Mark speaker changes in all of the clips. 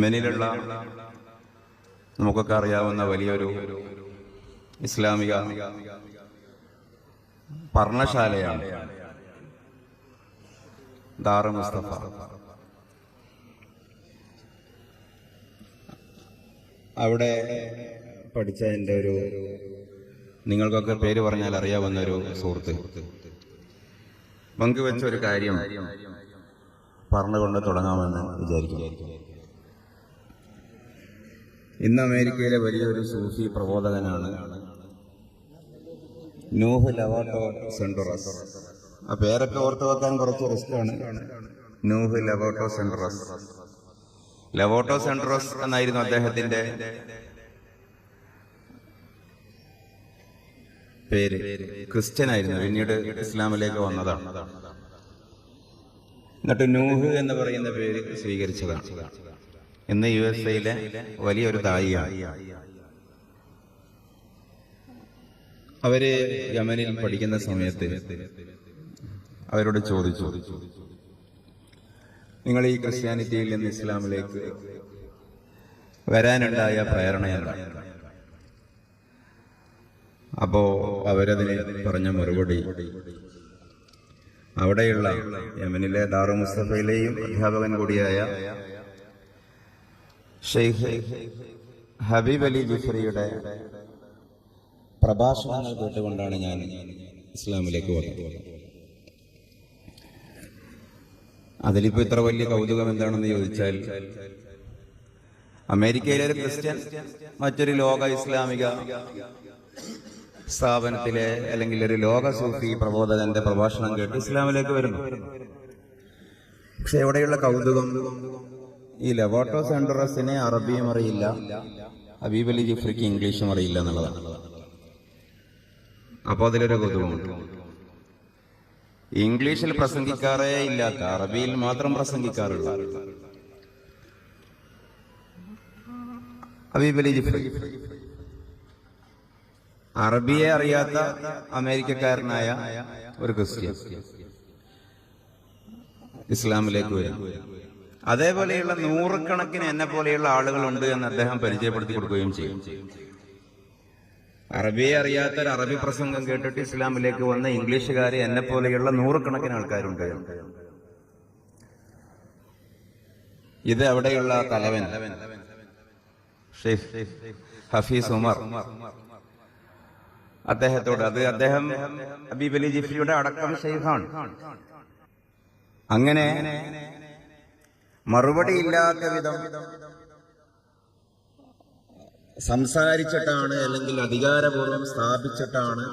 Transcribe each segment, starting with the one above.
Speaker 1: യമനിലുള്ള നമുക്കൊക്കെ അറിയാവുന്ന വലിയൊരു ഇസ്ലാമിക പർണശാലയാണ് ദാർ മുസ്തഫ. അവിടെ പഠിച്ച എൻ്റെ ഒരു, നിങ്ങൾക്കൊക്കെ പേര് പറഞ്ഞാൽ അറിയാവുന്ന ഒരു സുഹൃത്ത് പങ്കുവെച്ച ഒരു കാര്യം പറഞ്ഞുകൊണ്ട് തുടങ്ങാമെന്ന് വിചാരിക്കുന്നു. ഇന്ന് അമേരിക്കയിലെ വലിയൊരു സൂഫി പ്രബോധകനാണ് നൂഹ് ലവാട്ടോ സെൻഡറസ്. ആ പേരൊക്കെ ഓർത്തു വെക്കാൻ കുറച്ച് റിസ്ക്കാണ്. നൂഹ് ലവാട്ടോ സെൻഡറസ്. ലവാട്ടോ സെൻഡറസ് എന്നായിരുന്നു അദ്ദേഹത്തിന്റെ പേര്. ക്രിസ്ത്യനായിരുന്നു, പിന്നീട് ഇസ്ലാമിലേക്ക് വന്നതാണ്. എന്നിട്ട് നൂഹ് എന്ന് പറയുന്ന പേര് സ്വീകരിച്ചതാണ്. ഇന്ന് USA വലിയൊരു ദായിയാണ്. അവര് യമനിൽ പഠിക്കുന്ന സമയത്ത് അവരോട് ചോദിച്ചു, നിങ്ങൾ ഈ ക്രിസ്ത്യാനിറ്റിയിൽ നിന്ന് ഇസ്ലാമിലേക്ക് വരാനുണ്ടായ പ്രേരണ എന്താണ്? അപ്പോ അവരതിന് പറഞ്ഞ മറുപടി, അവിടെയുള്ള യമനിലെ ദാറു മുസ്തഫയിലെയും അധ്യാപകൻ കൂടിയായ ഷെയ്ഖ് ഹബീബ് അലി ജിഫ്രിയുടെ പ്രഭാഷണങ്ങൾ കേട്ടുകൊണ്ടാണ് ഞാൻ ഇസ്ലാമിലേക്ക് വന്നത്. അതിലിപ്പോ ഇത്ര വലിയ കൗതുകം എന്താണെന്ന് ചോദിച്ചാൽ, അമേരിക്കയിലെ ഒരു ക്രിസ്ത്യൻ മറ്റൊരു ലോക ഇസ്ലാമിക സ്ഥാപനത്തിലെ അല്ലെങ്കിൽ ഒരു ലോക സൂഫി പ്രബോധകന്റെ പ്രഭാഷണം കേട്ട് ഇസ്ലാമിലേക്ക് വരുന്നു. പക്ഷെ എവിടെയുള്ള കൗതുകം, ഈ ലവാട്ടോ സെൻഡറസിനെ അറബിയും അറിയില്ല, ഹബീബ് അലി ജിഫ്രിക്ക് ഇംഗ്ലീഷും അറിയില്ല എന്നുള്ളതാണ്. അപ്പോൾ അതിലൊരു കൗതുകമുണ്ട്. ഇംഗ്ലീഷിൽ പ്രസംഗിക്കാറേ ഇല്ലാത്ത, അറബിയിൽ മാത്രം പ്രസംഗിക്കാറുള്ള ഹബീബ് അലി ജിഫ്രി അറബിയെ അറിയാത്ത അമേരിക്കക്കാരനായ ഒരു ക്രിസ്ത്യൻ ഇസ്ലാമിലേക്ക് വരും. അതേപോലെയുള്ള നൂറുകണക്കിന് എന്നെ പോലെയുള്ള ആളുകളുണ്ട് എന്ന് അദ്ദേഹം പരിചയപ്പെടുത്തി കൊടുക്കുകയും ചെയ്യും. അറബിയെ അറിയാത്ത ഒരു അറബി പ്രസംഗം കേട്ടിട്ട് ഇസ്ലാമിലേക്ക് വന്ന ഇംഗ്ലീഷുകാരെ എന്നെ പോലെയുള്ള നൂറുകണക്കിന് ആൾക്കാരുണ്ട്. ഇത് അവിടെയുള്ള തലവൻ ഷെയ്ഖ് ഹഫീസ് ഉമർ അദ്ദേഹത്തോട്, അദ്ദേഹം ഹബീബ് അലി ജിഫ്രിയുടെ അടക്കം ഷെയ്ഖാണ്. അങ്ങനെ മറുപടി ഇല്ലാത്ത വിധം സംസാരിച്ചിട്ടാണ്, അല്ലെങ്കിൽ അധികാരപൂർവ്വം സ്ഥാപിച്ചിട്ടാണ്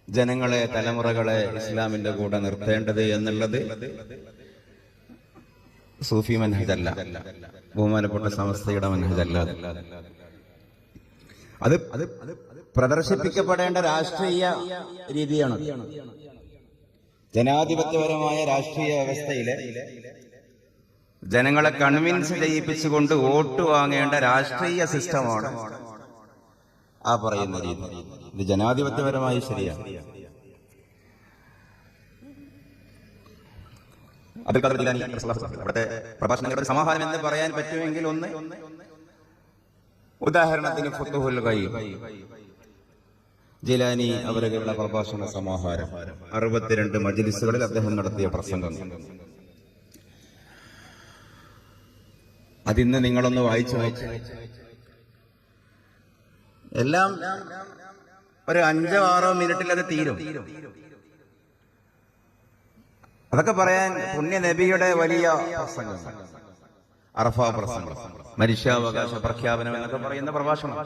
Speaker 1: ജനങ്ങളെ, തലമുറകളെ ഇസ്ലാമിന്റെ കൂടെ നിർത്തേണ്ടത് എന്നുള്ളത് സൂഫി മനഹജല്ല, ബഹുമാനപ്പെട്ട സമസ്തയുടെ മനഹജല്ല. അത് പ്രദർശിപ്പിക്കപ്പെടേണ്ട രാഷ്ട്രീയ രീതിയാണ്. ജനാധിപത്യപരമായ രാഷ്ട്രീയ വ്യവസ്ഥയിലെ ജനങ്ങളെ കൺവിൻസ് ചെയ്യിപ്പിച്ചുകൊണ്ട് വോട്ട് വാങ്ങേണ്ട രാഷ്ട്രീയ സിസ്റ്റമാണ് ആ പറയുന്ന രീതി. ഇത് ജനാധിപത്യപരമായി ശരിയാണ്. അവിടുത്തെ പ്രഭാഷണങ്ങളുടെ സമാഹാരം എന്ന് പറയാൻ പറ്റുമെങ്കിൽ ഒന്ന്, ഉദാഹരണത്തിന് ഫുതുഹുൽ ഗൈബ്, ജിലാനി അവരുടെ പ്രഭാഷണ സമാഹാരം, 62 മജ്ലിസുകളിൽ അദ്ദേഹം നടത്തിയ പ്രസംഗങ്ങൾ. അതിന്ന് നിങ്ങളൊന്ന് വായിച്ചു എല്ലാം ഒരു 5-6 മിനിറ്റിൽ അത് തീരും. അതൊക്കെ പറയാൻ പുണ്യ നബിയുടെ വലിയ പ്രസംഗം, അറഫ പ്രസംഗം, മനുഷ്യാവകാശ പ്രഖ്യാപനം എന്നൊക്കെ പറയുന്ന പ്രഭാഷണം,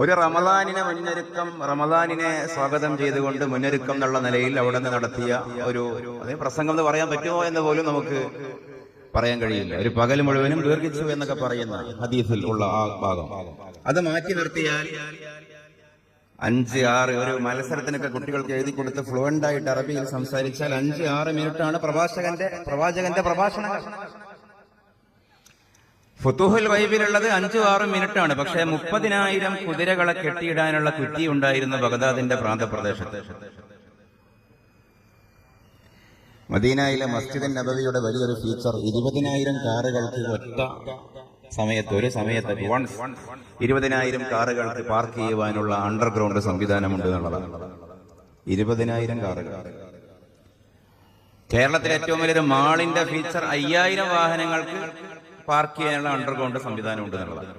Speaker 1: ഒരു റമദാനിനെ മുന്നൊരുക്കം, റമദാനിനെ സ്വാഗതം ചെയ്തുകൊണ്ട് മുന്നൊരുക്കം എന്നുള്ള നിലയിൽ അവിടെ നിന്ന് നടത്തിയ ഒരു പ്രസംഗം എന്ന് പറയാൻ പറ്റുമോ എന്ന് പോലും നമുക്ക് പറയാൻ കഴിയില്ല. ഒരു പകൽ മുഴുവനും ദീർഘിച്ചു എന്നൊക്കെ പറയുന്ന ഹദീസിൽ ഉള്ള ആ ഭാഗം അത് മാറ്റി നിർത്തിയാൽ 5-6 ഒരു മത്സരത്തിനൊക്കെ കുട്ടികൾക്ക് എഴുതി കൊടുത്ത് ഫ്ലുവന്റ് ആയിട്ട് അറബിയിൽ സംസാരിച്ചാൽ 5-6 മിനിറ്റാണ് പ്രവാചകന്റെ പ്രഭാഷണം. ഫുതുഹുൽ ഗൈബിലുള്ളത് 5-6 മിനിറ്റാണ്. പക്ഷേ 30,000 കുതിരകളെ കെട്ടിയിടാനുള്ള കുറ്റി ഉണ്ടായിരുന്ന ബഗ്ദാദിന്റെ പ്രാന്തപ്രദേശത്ത് മദീനയിലെ മസ്ജിദ് നബവിയുടെ വലിയൊരു ഫീച്ചർ 20,000 കാറുകൾക്ക് ഒറ്റ സമയത്ത് ഒരു സമയത്ത് 20,000 കാറുകൾക്ക് പാർക്ക് ചെയ്യുവാനുള്ള അണ്ടർഗ്രൗണ്ട് സംവിധാനമുണ്ട് എന്നുള്ളതാണ്. 20,000 കാറുകൾ. കേരളത്തിലെ ഏറ്റവും വലിയൊരു മാളിന്റെ ഫീച്ചർ 5,000 വാഹനങ്ങൾക്ക് പാർക്ക് ചെയ്യാനുള്ള അണ്ടർഗ്രൗണ്ട് സംവിധാനം ഉണ്ട് എന്നുള്ളതാണ്.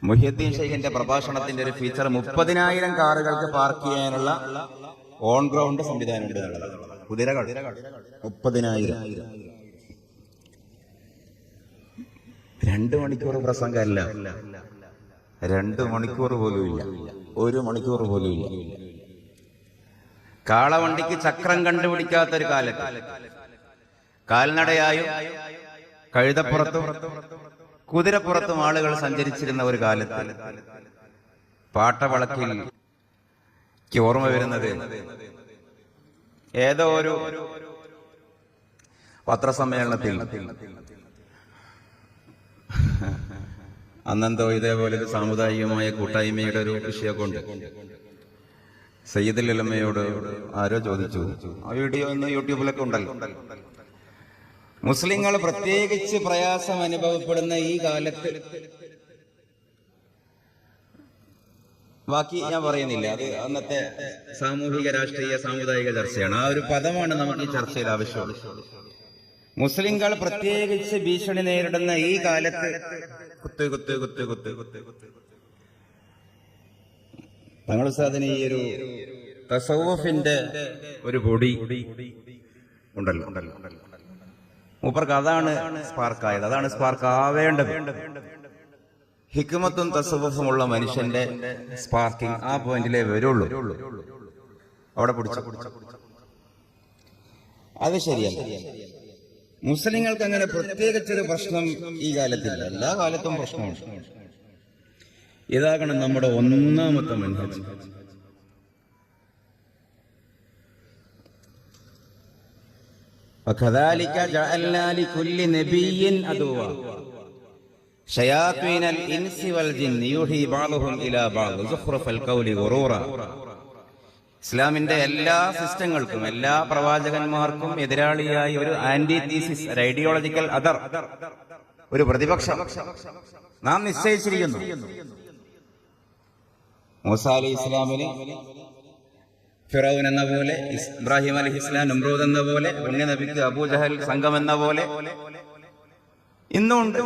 Speaker 1: മുഹ്യിദ്ദീൻ ഷെയ്ഖിന്റെ പ്രഭാഷണത്തിന്റെ ഒരു ഫീച്ചർ 30,000 കാറുകൾക്ക് പാർക്ക് ചെയ്യാനുള്ള ഓൺ ഗ്രൗണ്ട് സംവിധാനം ഉണ്ട് എന്നുള്ളതാണ്. കുതിരകൾ 30,000. 2 മണിക്കൂർ പ്രസംഗമല്ല, 2 മണിക്കൂർ പോലും ഇല്ല, 1 മണിക്കൂർ പോലും ഇല്ല. കാളവണ്ടിക്ക് ചക്രം കണ്ടുപിടിക്കാത്തൊരു കാലത്ത് കാൽനടയായും കഴുതപ്പുറത്തും കുതിരപ്പുറത്തും ആളുകൾ സഞ്ചരിച്ചിരുന്ന ഒരു കാലത്ത് പാട്ടവളക്കിൽ ഓർമ്മ വരുന്നത് ഏതോ ഒരു പത്രസമ്മേളനത്തിൽ അന്നെന്തോ ഇതേപോലെ ഒരു സാമുദായികമായ കൂട്ടായ്മയുടെ ഒരു വിഷയമൊക്കെ ഉണ്ട്. സയ്യിദുൽ ഉലമയോട് ആരോ ചോദിച്ചു, ആ വീഡിയോ ഇന്ന് യൂട്യൂബിലൊക്കെ ഉണ്ടല്ലോ, മുസ്ലിങ്ങൾ പ്രത്യേകിച്ച് പ്രയാസം അനുഭവപ്പെടുന്ന ഈ കാലത്ത്, ബാക്കി ഞാൻ പറയുന്നില്ല, അത് അന്നത്തെ സാമൂഹിക രാഷ്ട്രീയ സാമുദായിക ചർച്ചയാണ്. ആ ഒരു പദമാണ് നമുക്ക് ഈ ചർച്ചയിൽ ആവശ്യമുള്ളത്. മുസ്ലിങ്ങൾ പ്രത്യേകിച്ച് ഭീഷണി നേരിടുന്ന ഈ കാലത്ത് കുത്ത് കുത്ത് കുത്ത് കുത്ത് കുത്ത് കുത്ത് തങ്ങൾ ഉസ്താദിന് ഈ ഒരു തസവ്വുഫിന്റെ ഒരു പൊടി ഉണ്ടല്ലോ, മൂപ്പർക്ക് അതാണ് സ്പാർക്കായത്, അതാണ് സ്പാർക്ക് ആവേണ്ടത്. ഹിക്മത്തും തസവ്വുഫുമുള്ള മനുഷ്യന്റെ സ്പാർക്കിംഗ് ആ പോയിന്റിലേ വരുള്ളൂ. അവിടെ പിടിച്ചു, അത് ശരിയല്ല. മുസ്ലിങ്ങൾക്ക് അങ്ങനെ പ്രത്യേകിച്ചൊരു പ്രശ്നം ഈ കാലത്തില്ല, എല്ലാ കാലത്തും പ്രശ്നമുണ്ട്. ഇതാകണം നമ്മുടെ ഒന്നാമത്തെ മൻഹജ്. وكذلك جعلنا لكل نبي عدوا شياطين الانس والجن يوحي بعضهم الى بعض زخرف القول غرورا. ഇസ്ലാമിന്റെ എല്ലാ സിസ്റ്റങ്ങൾക്കും എല്ലാ പ്രവാചകന്മാർക്കും എതിരാളിയായി ഒരു ആന്റി തീസിസ്, ഒരു ഐഡിയോളജിക്കൽ അതർ, ഒരു പ്രതിപക്ഷം നാം നിശ്ചയിച്ചിരിക്കുന്നു. മൂസ അലൈഹി ഇസ്ലാമിന് ഫിറൗൻ എന്ന പോലെ, ഇബ്രാഹിം അലൈഹി ഇസ്ലാം നമ്രൂദ് എന്ന പോലെ, പുണ്യ നബിക്ക് അബൂജഹൽ സംഘം എന്ന പോലെ ഇന്നുണ്ട്.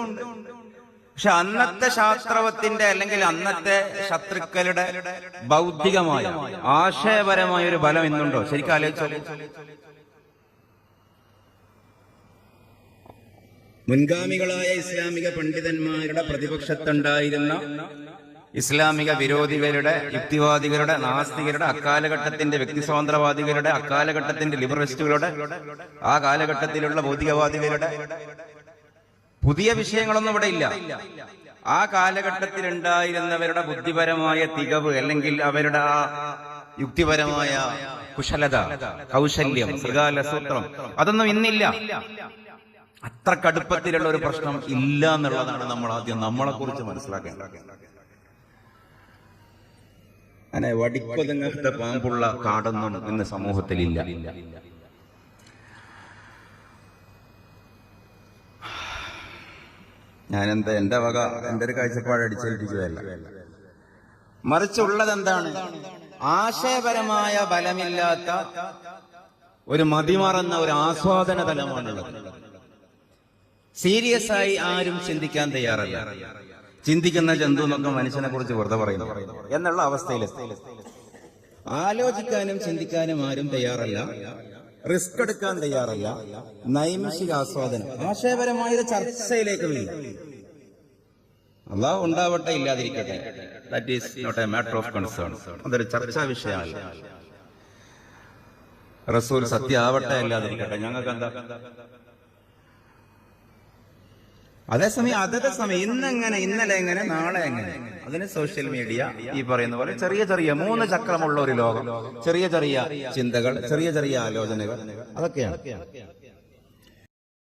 Speaker 1: പക്ഷെ അന്നത്തെ ശാസ്ത്രവത്തിന്റെ അല്ലെങ്കിൽ അന്നത്തെ ശത്രുക്കളുടെ ബൗദ്ധികമായ ആശയപരമായ ഒരു ബലം ഇന്നുണ്ടോ? ശരിക്കും ആലോചിച്ചോ. മുൻഗാമികളായ ഇസ്ലാമിക പണ്ഡിതന്മാരുടെ പ്രതിപക്ഷത്തുണ്ടായിരുന്ന ഇസ്ലാമിക വിരോധികളുടെ, യുക്തിവാദികളുടെ, നാസ്തികരുടെ, അക്കാലഘട്ടത്തിന്റെ വ്യക്തിസ്വാതന്ത്ര്യവാദികളുടെ, അക്കാലഘട്ടത്തിന്റെ ലിബറലിസ്റ്റുകളുടെ, ആ കാലഘട്ടത്തിലുള്ള ഭൗതികവാദികളുടെ പുതിയ വിഷയങ്ങളൊന്നും ഇവിടെ ഇല്ല. ആ കാലഘട്ടത്തിൽ ഉണ്ടായിരുന്നവരുടെ ബുദ്ധിപരമായ തികവ് അല്ലെങ്കിൽ അവരുടെ ആ യുക്തിപരമായ കുശലത, കൗശല്യം, സൂത്രം, അതൊന്നും ഇന്നില്ല. അത്ര കടുപ്പത്തിലുള്ള ഒരു പ്രശ്നം ഇല്ല എന്നുള്ളതാണ് നമ്മൾ ആദ്യം നമ്മളെ കുറിച്ച് മനസ്സിലാക്കേണ്ടത്. അങ്ങനെ വടിക്കൊതുങ്ങാത്ത പാമ്പുള്ള കാടൊന്നും ഇന്ന് സമൂഹത്തിലില്ല. ഞാനെന്താ എന്റെ വക എന്റെ ഒരു കാഴ്ചപ്പാട് അടിച്ചേൽപ്പിക്കുകയല്ല, മറിച്ചുള്ളത് എന്താണ്? ആശയപരമായ ബലമില്ലാത്ത ഒരു മതിമറന്ന ഒരു ആസ്വാദന തലമാണുള്ളത്. സീരിയസ് ആയി ആരും ചിന്തിക്കാൻ തയ്യാറല്ല. ചിന്തിക്കുന്ന ജന്തു എന്നൊക്കെ മനുഷ്യനെ കുറിച്ച് വെറുതെ പറയുന്നു എന്നുള്ള അവസ്ഥയിലെത്തി. ആലോചിക്കാനും ചിന്തിക്കാനും ആരും തയ്യാറല്ല, റിസ്ക് എടുക്കാൻ തയ്യാറല്ല. നൈമിഷിക ആസ്വാദനം, ആശയപരമായ ചർച്ചയിലേക്ക് വീഴും. അല്ലാഹു ഉണ്ടാവട്ടെ, ഇല്ലാതിരിക്കട്ടെ, that is not a matter of concern. അതൊരു ചർച്ചാ വിഷയമല്ല. റസൂൽ സത്യം ആവട്ടെ, ഇല്ലാതിരിക്കട്ടെ, ഞങ്ങൾക്ക് എന്താ. അതേസമയം അതത് സമയം ഇന്നെങ്ങനെ, ഇന്നലെ എങ്ങനെ, നാളെ എങ്ങനെ, അതിന് സോഷ്യൽ മീഡിയ ഈ പറയുന്ന പോലെ ചെറിയ ചെറിയ 3 ചക്രമുള്ള ഒരു ലോകം, ചെറിയ ചെറിയ ചിന്തകൾ, ചെറിയ ചെറിയ ആലോചനകൾ, അതൊക്കെയാണ്.